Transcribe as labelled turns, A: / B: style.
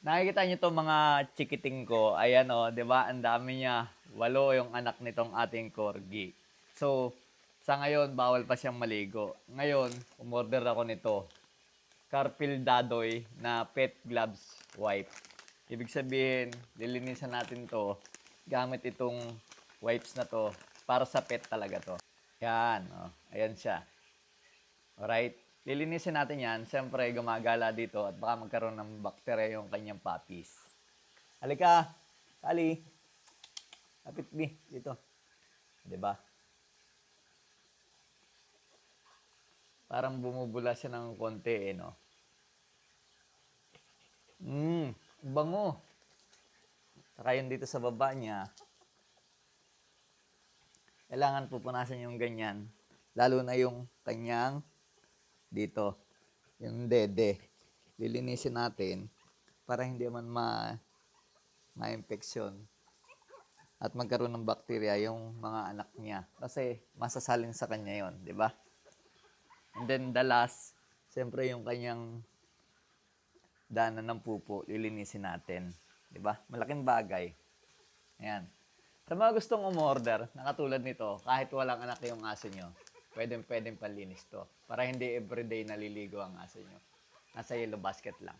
A: Nakikita niyo 'tong mga chikiting ko, ayan oh, 'di ba ang dami niya, 8 yung anak nitong ating Corgi. So, sa ngayon bawal pa siyang maligo. Ngayon, umorder ako nito, Carpil Dadoy na pet gloves wipe. Ibig sabihin, lilinisan natin 'to gamit itong wipes na 'to para sa pet talaga 'to. Yan, oh, ayan siya. Alright? Lilinisin natin yan. Siyempre, gumagala dito at baka magkaroon ng bakterya yung kanyang puppies. Halika! Kali! Lapit di, dito. Diba? Parang bumubula siya ng konti eh, no? Bango. Saka yun dito sa baba niya, kailangan pupunasan yung ganyan. Lalo na yung kanyang dito, yung dede. Lilinisin natin para hindi man ma-infeksyon at magkaroon ng bakterya yung mga anak niya. Kasi masasalin sa kanya yon, di ba? And then the last, siyempre yung kanyang daanan ng pupo, lilinisin natin. Di ba? Malaking bagay. Ayan. Sa mga gustong umorder, na katulad nito, kahit walang anak yung aso nyo, pwedeng panlinis to. Para hindi everyday naliligo ang aso nyo. Nasa yellow basket lang.